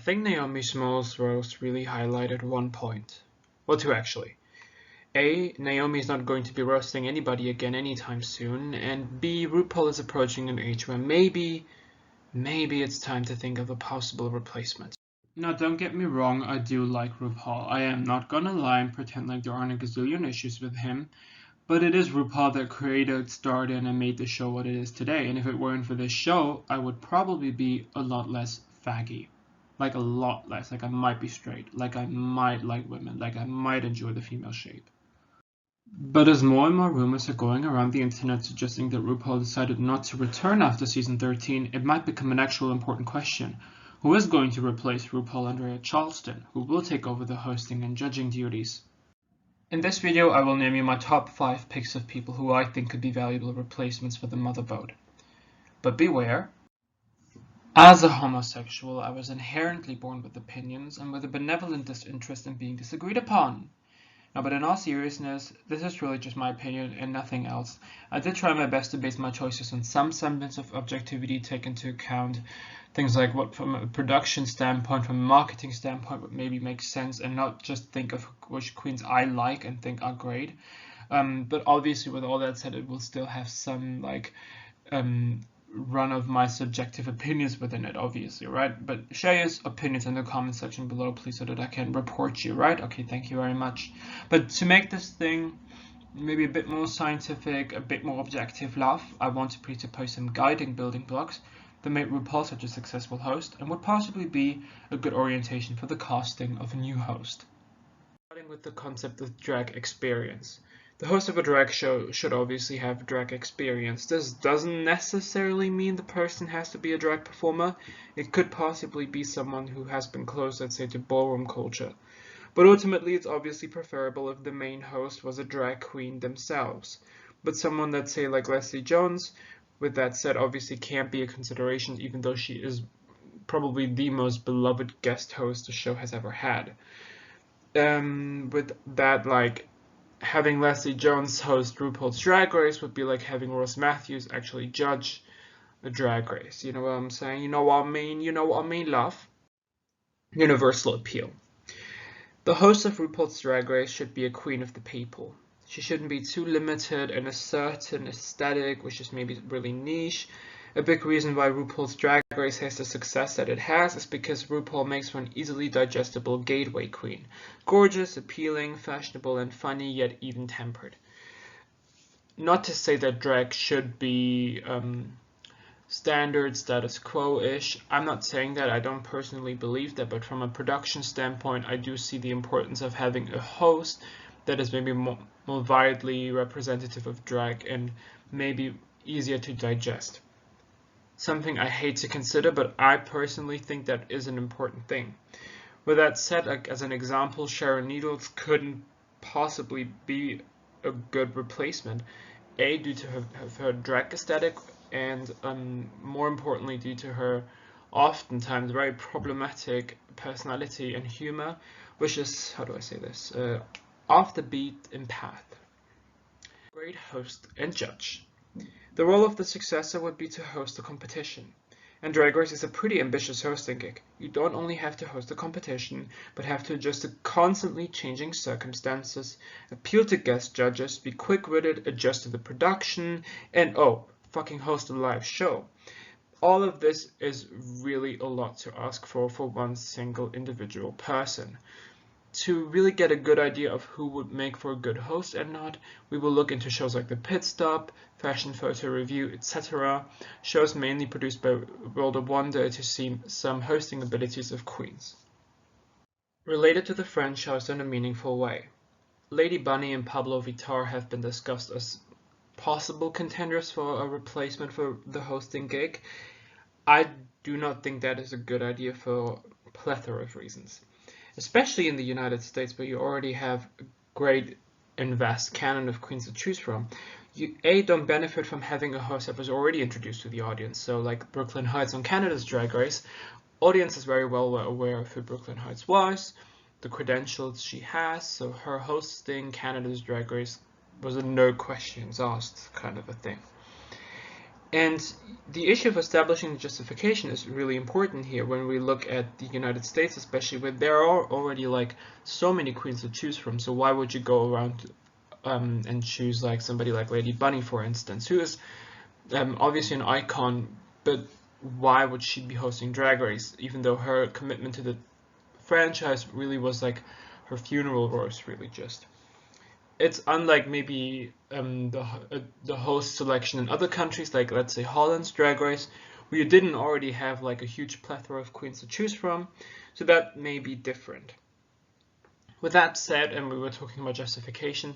think Naomi Smalls' roast really highlighted one point. Well, two actually. A, Naomi is not going to be roasting anybody again anytime soon, and B, RuPaul is approaching an age where maybe it's time to think of a possible replacement. Now, don't get me wrong, I do like RuPaul. I am not gonna lie and pretend like there aren't a gazillion issues with him, but it is RuPaul that created, started, and made the show what it is today, and if it weren't for this show, I would probably be a lot less faggy. Like a lot less, like I might be straight, like I might like women, like I might enjoy the female shape. But as more and more rumors are going around the internet suggesting that RuPaul decided not to return after season 13, it might become an actual important question. Who is going to replace RuPaul Andrea Charleston? Who will take over the hosting and judging duties? In this video, I will name you my top 5 picks of people who I think could be valuable replacements for the motherboard. But beware. As a homosexual, I was inherently born with opinions and with a benevolent disinterest in being disagreed upon. No, but in all seriousness, this is really just my opinion and nothing else. I did try my best to base my choices on some semblance of objectivity, take into account things like what from a production standpoint, from a marketing standpoint, what maybe makes sense, and not just think of which queens I like and think are great. But obviously with all that said, it will still have some like run of my subjective opinions within it, obviously, right? But share your opinions in the comment section below, please, so that I can report you, right? Okay, thank you very much. But to make this thing maybe a bit more scientific, a bit more objective love, I want to presuppose some guiding building blocks that made RuPaul such a successful host and would possibly be a good orientation for the casting of a new host. Starting with the concept of drag experience. The host of a drag show should obviously have drag experience. This doesn't necessarily mean the person has to be a drag performer. It could possibly be someone who has been close, let's say, to ballroom culture. But ultimately, it's obviously preferable if the main host was a drag queen themselves. But someone, let's say, like Leslie Jones, with that said, obviously can't be a consideration, even though she is probably the most beloved guest host the show has ever had. With that, like, having Leslie Jones host RuPaul's Drag Race would be like having Ross Matthews actually judge the Drag Race. You know what I'm saying? You know what I mean? You know what I mean, love? Universal appeal. The host of RuPaul's Drag Race should be a queen of the people. She shouldn't be too limited in a certain aesthetic, which is maybe really niche. A big reason why RuPaul's Drag Race has the success that it has is because RuPaul makes for an easily digestible gateway queen. Gorgeous, appealing, fashionable, and funny, yet even-tempered. Not to say that drag should be standard status quo-ish. I'm not saying that. I don't personally believe that, but from a production standpoint, I do see the importance of having a host that is maybe more widely representative of drag and maybe easier to digest. Something I hate to consider, but I personally think that is an important thing. With that said, like as an example, Sharon Needles couldn't possibly be a good replacement. A, due to her drag aesthetic, and more importantly, due to her oftentimes very problematic personality and humor, which is, how do I say this, off the beat empath. Great host and judge. The role of the successor would be to host the competition. And Drag Race is a pretty ambitious hosting gig. You don't only have to host the competition, but have to adjust to constantly changing circumstances, appeal to guest judges, be quick-witted, adjust to the production, and fucking host a live show. All of this is really a lot to ask for one single individual person. To really get a good idea of who would make for a good host and not, we will look into shows like The Pit Stop, Fashion Photo Review, etc. Shows mainly produced by World of Wonder to see some hosting abilities of queens. Related to the franchise in a meaningful way. Lady Bunny and Pablo Vittar have been discussed as possible contenders for a replacement for the hosting gig. I do not think that is a good idea for a plethora of reasons. Especially in the United States, where you already have a great and vast canon of queens to choose from. You don't benefit from having a host that was already introduced to the audience. So like Brooklyn Heights on Canada's Drag Race, audience is very well aware of who Brooklyn Heights was, the credentials she has, so her hosting Canada's Drag Race was a no questions asked kind of a thing. And the issue of establishing justification is really important here when we look at the United States, especially where there are already like so many queens to choose from. So why would you go around and choose like somebody like Lady Bunny, for instance, who is obviously an icon, but why would she be hosting Drag Race, even though her commitment to the franchise really was like her funeral roast, really just. It's unlike maybe the host selection in other countries, like let's say Holland's Drag Race, where you didn't already have like a huge plethora of queens to choose from, so that may be different. With that said, and we were talking about justification,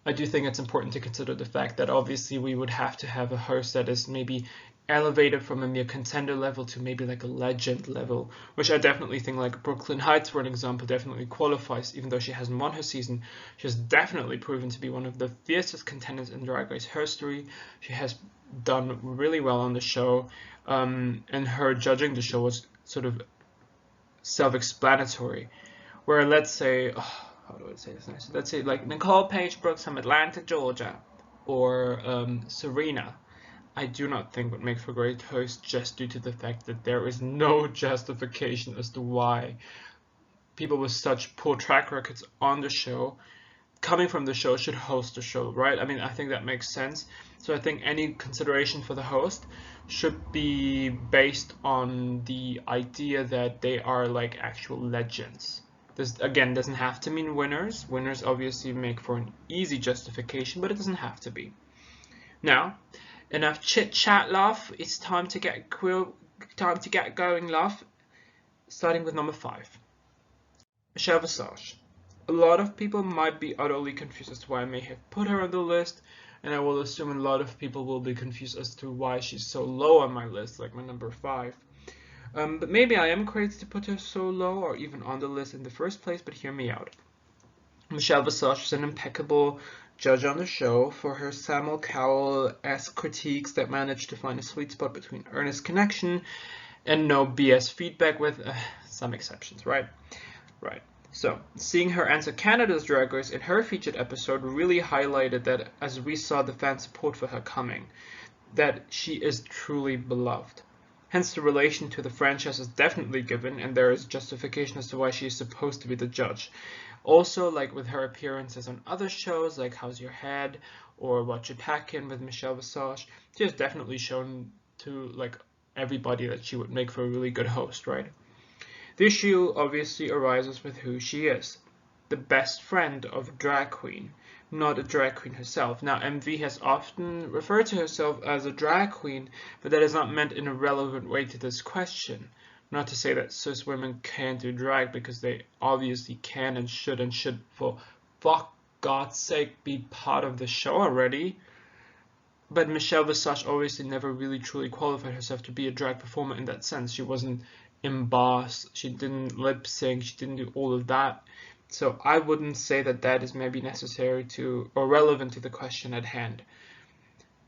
I do think it's important to consider the fact that obviously we would have to have a host that is maybe elevated from a mere contender level to maybe like a legend level, which I definitely think like Brooklyn Heights, for an example, definitely qualifies. Even though she hasn't won her season, she has definitely proven to be one of the fiercest contenders in Drag Race history. She has done really well on the show, and her judging the show was sort of self-explanatory. Where let's say, how do I say this nice? Let's say like Nicole Page Brooks from Atlanta, Georgia, or Serena, I do not think would make for a great host, just due to the fact that there is no justification as to why people with such poor track records on the show, coming from the show, should host the show, right? I mean, I think that makes sense. So I think any consideration for the host should be based on the idea that they are like actual legends. This, again, doesn't have to mean winners. Winners obviously make for an easy justification, but it doesn't have to be. Now, enough chit-chat, love. It's time to get going, love. Starting with number 5. Michelle Visage. A lot of people might be utterly confused as to why I may have put her on the list, and I will assume a lot of people will be confused as to why she's so low on my list, like my number 5. But maybe I am crazy to put her so low or even on the list in the first place, but hear me out. Michelle Visage is an impeccable judge on the show for her Samuel Cowell-esque critiques that managed to find a sweet spot between earnest connection and no BS feedback, with some exceptions, right? Right. So, seeing her answer Canada's Drag Race in her featured episode really highlighted that, as we saw the fan support for her coming, that she is truly beloved. Hence, the relation to the franchise is definitely given, and there is justification as to why she is supposed to be the judge. Also, like with her appearances on other shows, like How's Your Head or What You Packin' with Michelle Visage, she has definitely shown to like everybody that she would make for a really good host, right? The issue obviously arises with who she is, the best friend of a drag queen, not a drag queen herself. Now, MV has often referred to herself as a drag queen, but that is not meant in a relevant way to this question. Not to say that cis women can't do drag, because they obviously can and should for fuck God's sake be part of the show already. But Michelle Visage obviously never really truly qualified herself to be a drag performer in that sense. She wasn't embossed, she didn't lip sync, she didn't do all of that. So I wouldn't say that that is maybe necessary to or relevant to the question at hand.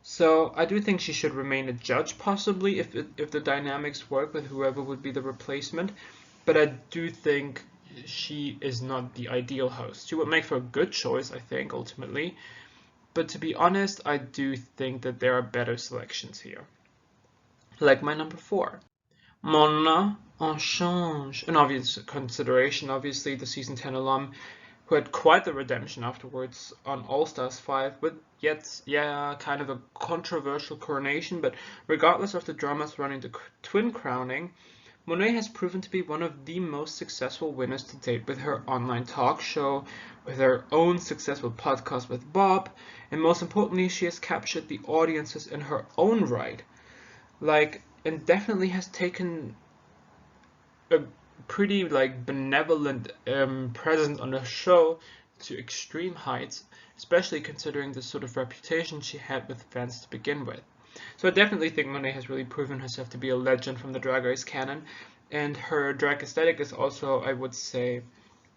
So I do think she should remain a judge, possibly, if the dynamics work with whoever would be the replacement. But I do think she is not the ideal host. She would make for a good choice, I think, ultimately. But to be honest, I do think that there are better selections here. Like my number 4. Monet X Change. An obvious consideration, obviously, the season 10 alum who had quite the redemption afterwards on All Stars 5, but yet, yeah, kind of a controversial coronation. But regardless of the drama surrounding the twin crowning, Monet has proven to be one of the most successful winners to date with her online talk show, with her own successful podcast with Bob, and most importantly, she has captured the audiences in her own right. And definitely has taken a pretty benevolent presence on the show to extreme heights, especially considering the sort of reputation she had with fans to begin with. So I definitely think Monet has really proven herself to be a legend from the Drag Race canon, and her drag aesthetic is also, I would say,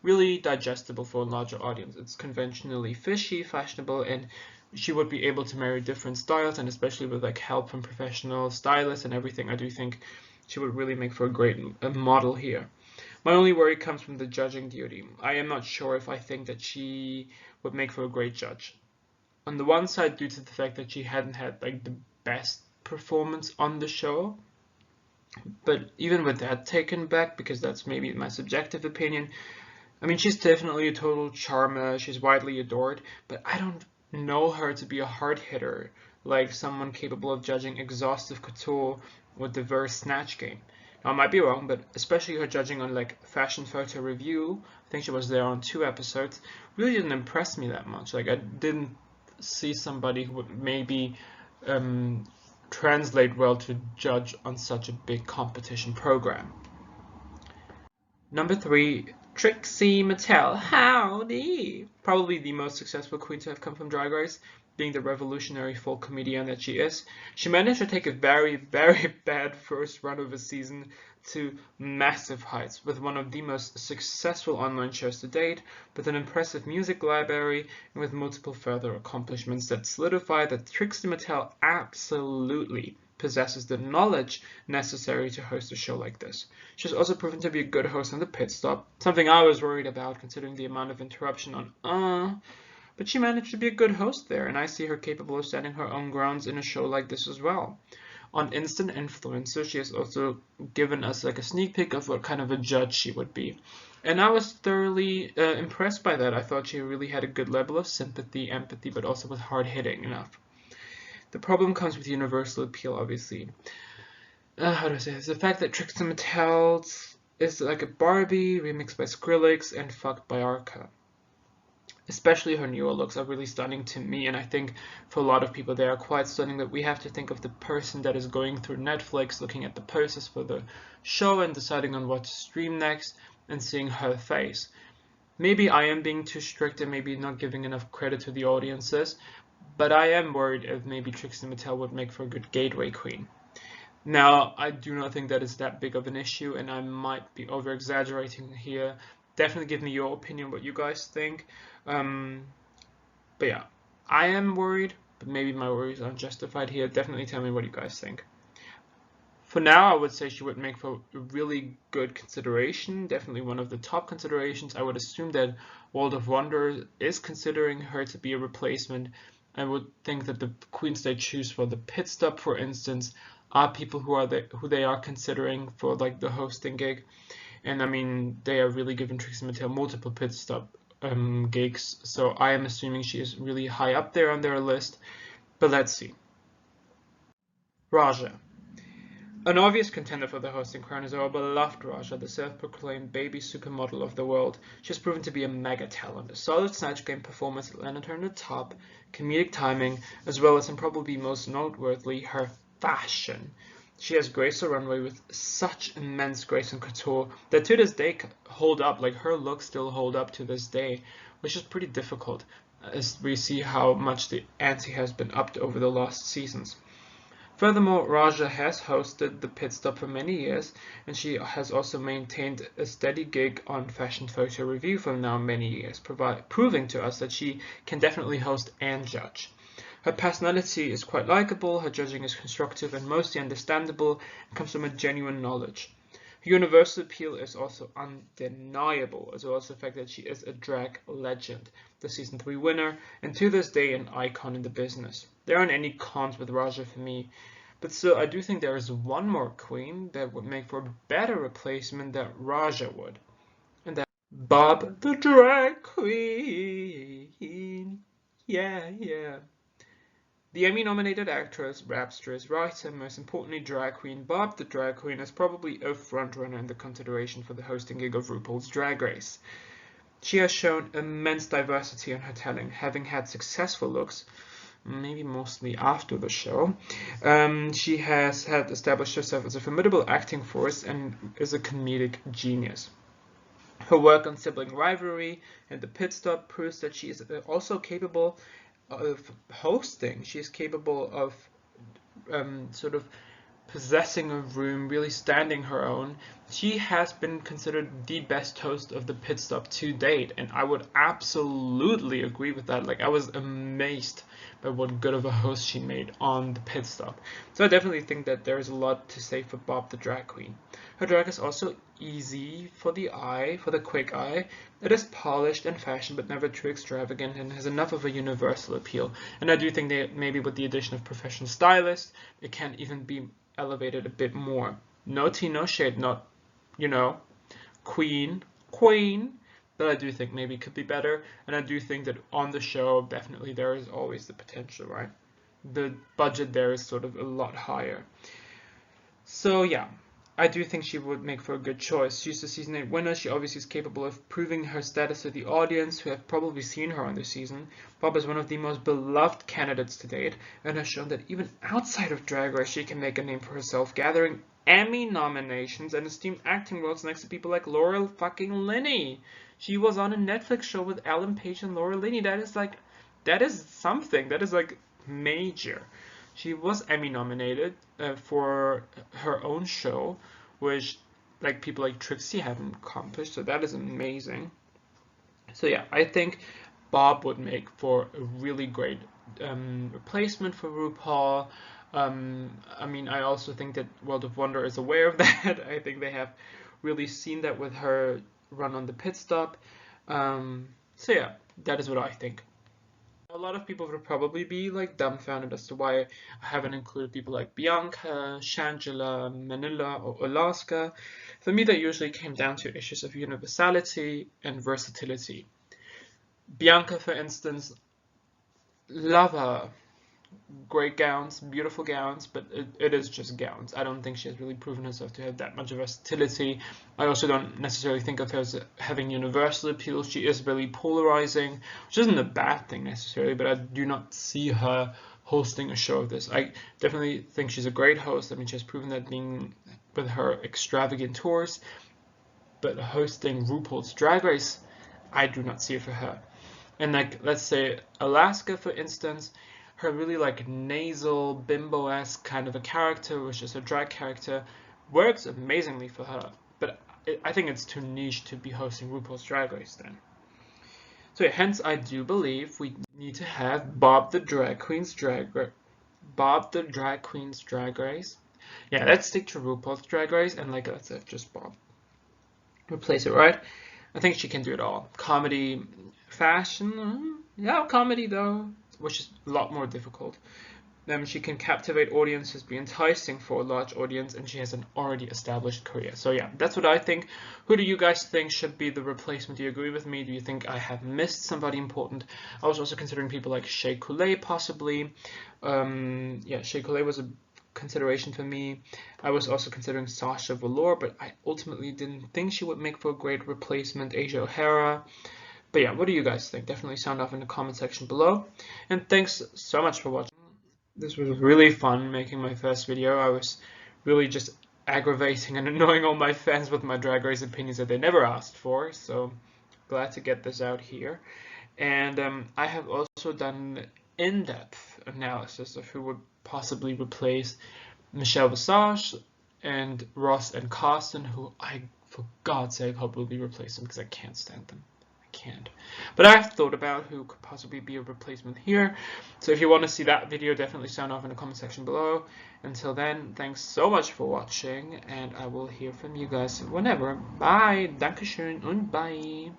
really digestible for a larger audience. It's conventionally fishy, fashionable, and she would be able to marry different styles, and especially with help from professional stylists and everything, I do think she would really make for a great model here. My only worry comes from the judging duty. I am not sure if I think that she would make for a great judge. On the one side, due to the fact that she hadn't had the best performance on the show. But even with that taken back, because that's maybe my subjective opinion, I mean, she's definitely a total charmer, she's widely adored, but I don't know her to be a hard hitter, like someone capable of judging exhaustive couture with diverse snatch game. Now, I might be wrong, but especially her judging on like Fashion Photo Review, I think she was there on 2 episodes, really didn't impress me that much. Like, I didn't see somebody who would maybe translate well to judge on such a big competition program. Number 3, Trixie Mattel. Howdy! Probably the most successful queen to have come from Drag Race, being the revolutionary folk comedian that she is. She managed to take a very, very bad first run of a season to massive heights with one of the most successful online shows to date, with an impressive music library and with multiple further accomplishments that solidify that Trixie Mattel absolutely possesses the knowledge necessary to host a show like this. She's also proven to be a good host on the pit stop, something I was worried about considering the amount of interruption on but she managed to be a good host there, and I see her capable of standing her own grounds in a show like this as well. On Instant Influencer, she has also given us like a sneak peek of what kind of a judge she would be. And I was thoroughly impressed by that. I thought she really had a good level of sympathy, empathy, but also was hard-hitting enough. The problem comes with universal appeal, obviously. How do I say this? The fact that Trixie Mattel is like a Barbie remixed by Skrillex and fucked by Arca. Especially her newer looks are really stunning to me, and I think for a lot of people they are quite stunning, that we have to think of the person that is going through Netflix, looking at the posters for the show and deciding on what to stream next, and seeing her face. Maybe I am being too strict and maybe not giving enough credit to the audiences, but I am worried if maybe Trixie Mattel would make for a good gateway queen. Now, I do not think that is that big of an issue, and I might be over-exaggerating here. Definitely give me your opinion, what you guys think. But yeah, I am worried, but maybe my worries are unjustified here. Definitely tell me what you guys think. For now, I would say she would make for a really good consideration, definitely one of the top considerations. I would assume that World of Wonder is considering her to be a replacement. I would think that the queens they choose for the pit stop, for instance, are people who they are considering for like the hosting gig. And I mean, they are really giving Trixie Mattel multiple pit stop gigs, so I am assuming she is really high up there on their list, but let's see. Raja. An obvious contender for the hosting crown is our beloved Raja, the self-proclaimed baby supermodel of the world. She has proven to be a mega talent, a solid snatch game performance that landed her on the top, comedic timing, as well as, and probably most noteworthy, her fashion. She has graced the runway with such immense grace and couture that to this day hold up, like her looks still hold up to this day, which is pretty difficult as we see how much the ante has been upped over the last seasons. Furthermore, Raja has hosted the pit stop for many years, and she has also maintained a steady gig on Fashion Photo Review for now many years, proving to us that she can definitely host and judge. Her personality is quite likable, her judging is constructive and mostly understandable, and comes from a genuine knowledge. Her universal appeal is also undeniable, as well as the fact that she is a drag legend, the Season 3 winner, and to this day an icon in the business. There aren't any cons with Raja for me, but still I do think there is one more queen that would make for a better replacement than Raja would, and that's Bob the Drag Queen. Yeah. The Emmy-nominated actress, rapstress, writer, and most importantly drag queen, Bob the Drag Queen is probably a frontrunner in the consideration for the hosting gig of RuPaul's Drag Race. She has shown immense diversity in her telling, having had successful looks, maybe mostly after the show. She has had established herself as a formidable acting force and is a comedic genius. Her work on sibling rivalry and the pit stop proves that she is also capable of hosting. She is capable of sort of possessing a room, really standing her own. She has been considered the best host of the pit stop to date, and I would absolutely agree with that. Like, I was amazed by what good of a host she made on the pit stop. So I definitely think that there is a lot to say for Bob the Drag Queen. Her drag is also easy for the eye, for the quick eye. It is polished and fashion, but never too extravagant, and has enough of a universal appeal. And I do think that maybe with the addition of professional stylists, it can even be elevated a bit more. No tea, no shade, not, you know, queen, but I do think maybe it could be better. And I do think that on the show, definitely there is always the potential, right? The budget there is sort of a lot higher. So yeah, I do think she would make for a good choice. She's the season 8 winner. She obviously is capable of proving her status to the audience, who have probably seen her on the season. Bob is one of the most beloved candidates to date, and has shown that even outside of Drag Race, she can make a name for herself, gathering Emmy nominations and esteemed acting roles next to people like Laura fucking Linney. She was on a Netflix show with Ellen Page and Laura Linney. That is something. That is like major. She was Emmy nominated for her own show, which like people like Trixie haven't accomplished, so that is amazing. So yeah, I think Bob would make for a really great replacement for RuPaul. I mean, I also think that World of Wonder is aware of that. I think they have really seen that with her run on the pit stop. So yeah, that is what I think. A lot of people would probably be like dumbfounded as to why I haven't included people like Bianca, Shangela, Manila, or Alaska. For me, that usually came down to issues of universality and versatility. Bianca, for instance, love her. Great gowns, beautiful gowns, but it is just gowns. I don't think she has really proven herself to have that much versatility. I also don't necessarily think of her as having universal appeal. She is really polarizing, which isn't a bad thing necessarily, but I do not see her hosting a show of this. I definitely think she's a great host. I mean, she has proven that being with her extravagant tours, but hosting RuPaul's Drag Race, I do not see it for her. And like, let's say Alaska, for instance, her really like nasal, bimbo-esque kind of a character, which is a drag character, works amazingly for her. But I think it's too niche to be hosting RuPaul's Drag Race then. So yeah, hence I do believe we need to have Bob the Drag Queen's Drag Race. Yeah, let's stick to RuPaul's Drag Race and like let's have just Bob replace it, right? I think she can do it all. Comedy, fashion, yeah, comedy though, which is a lot more difficult. She can captivate audiences, be enticing for a large audience, and she has an already established career. So yeah, that's what I think. Who do you guys think should be the replacement? Do you agree with me? Do you think I have missed somebody important? I was also considering people like Shea Coulee possibly. Yeah, Shea Coulee was a consideration for me. I was also considering Sasha Velour, but I ultimately didn't think she would make for a great replacement. Asia O'Hara. But yeah, what do you guys think? Definitely sound off in the comment section below. And thanks so much for watching. This was really fun making my first video. I was really just aggravating and annoying all my fans with my Drag Race opinions that they never asked for. So glad to get this out here. And I have also done in-depth analysis of who would possibly replace Michelle Visage and Ross and Carson, who I, for God's sake, hope will be replaced because I can't stand them. Can't. But I've thought about who could possibly be a replacement here. So if you want to see that video, definitely sound off in the comment section below. Until then, thanks so much for watching, and I will hear from you guys whenever. Bye, Dankeschön und bye.